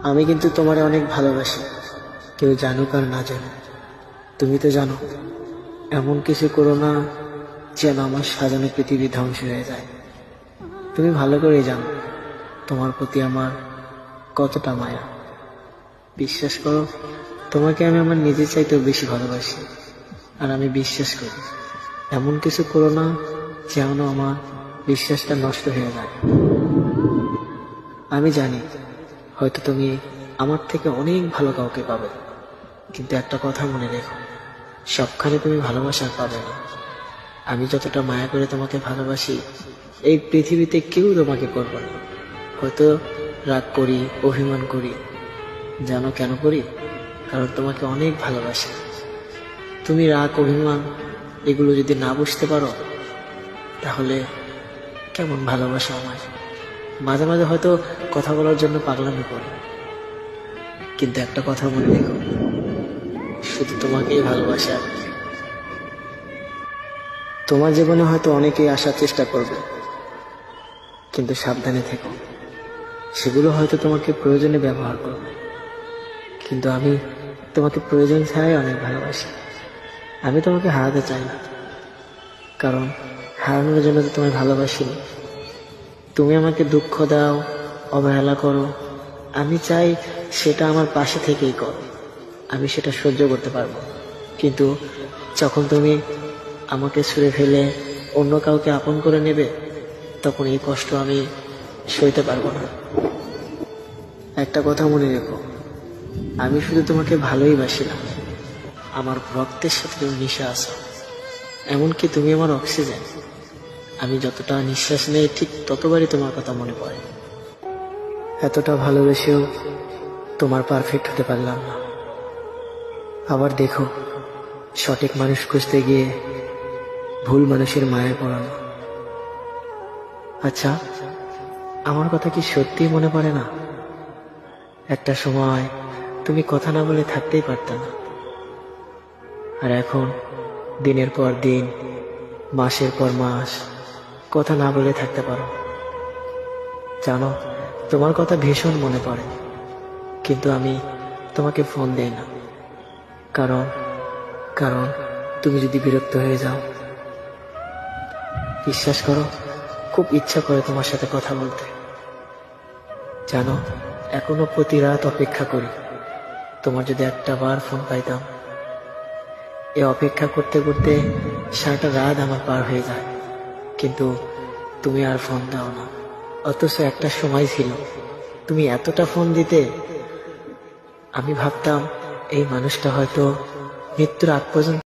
আমি কিন্তু তোমারে অনেক ভালোবাসি, কেউ জানুক আর না জানুক। তুমি তো জানো, এমন কিছু করো না যেন আমার সাজানো পৃথিবী ধ্বংস হয়ে যায়। তুমি ভালো করেই জানো তোমার প্রতি আমার কতটা মায়া। বিশ্বাস করো, তোমাকে আমি আমার নিজের চাইতেও বেশি ভালোবাসি। আর আমি বিশ্বাস করি, এমন কিছু করো না যেন আমার বিশ্বাসটা নষ্ট হয়ে যায়। আমি জানি হয়তো তুমি আমার থেকে অনেক ভালো কাউকে পাবে, কিন্তু একটা কথা মনে রেখো, সবখানে তুমি ভালোবাসা পাবে না। আমি যতটা মায়া করে তোমাকে ভালোবাসি, এই পৃথিবীতে কেউ তোমাকে করবে না। হয়তো রাগ করি, অভিমান করি, জানো কেন করি? কারণ তোমাকে অনেক ভালোবাসি। তুমি রাগ, অভিমান এগুলো যদি না বুঝতে পারো, তাহলে কেমন ভালোবাসা আমায়? মাঝে মাঝে হয়তো কথা বলার জন্য পাগলামি করি, কিন্তু একটা কথা মনে রেখো, শুধু তোমাকেই ভালোবাসি আমি। তোমার জীবনে হয়তো অনেকেই আসার চেষ্টা করবে, কিন্তু সাবধানে থেকো। সেগুলো হয়তো তোমাকে প্রয়োজনে ব্যবহার করবে, কিন্তু আমি তোমাকে প্রয়োজন ছাড়াই অনেক ভালোবাসি। আমি তোমাকে হারাতে চাই না, কারণ হারানোর জন্য তো তোমায় ভালোবাসিনি। তুমি আমাকে দুঃখ দাও, অবহেলা করো, আমি চাই সেটা আমার পাশে থেকেই করো। আমি সেটা সহ্য করতে পারবো, কিন্তু যখন তুমি আমাকে ছুঁড়ে ফেলে অন্য কাউকে আপন করে নেবে, তখন এই কষ্ট আমি সইতে পারবো না। একটা কথা মনে রেখো, আমি শুধু তোমাকে ভালোই বাসি না, আমার রক্তের সাথে তুমি মিশে আছো। এমনকি তুমি আমার অক্সিজেন। আমি যতটা নিঃশ্বাস নেই, ঠিক ততবারই তোমার কথা মনে পড়ে। এতটা ভালোবেসেও তোমার পারফেক্ট হতে পারলাম না। আবার দেখো, সঠিক মানুষ খুঁজতে গিয়ে ভুল মানুষের মায়ায় পড়ানো। আচ্ছা, আমার কথা কি সত্যিই মনে পড়ে না? একটা সময় তুমি কথা না বলে থাকতেই পারতে না, আর এখন দিনের পর দিন, মাসের পর মাস কথা না বলে থাকতে পারো। জানো, তোমার কথা ভীষণ মনে পড়ে, কিন্তু আমি তোমাকে ফোন দেই না। কারণ কারণ তুমি যদি বিরক্ত হয়ে যাও। বিশ্বাস করো, খুব ইচ্ছা করে তোমার সাথে কথা বলতে। জানো, এখনো প্রতি রাত অপেক্ষা করি তোমার যদি একটা বার ফোন পাইতাম। এ অপেক্ষা করতে করতে সারাটা রাত আমার পার হয়ে যায়, কিন্তু তুমি আর ফোন দাও না। অথচ একটা সময় ছিল তুমি এতটা ফোন দিতে, আমি ভাবতাম এই মানুষটা হয়তো মৃত্যুর আগ পর্যন্ত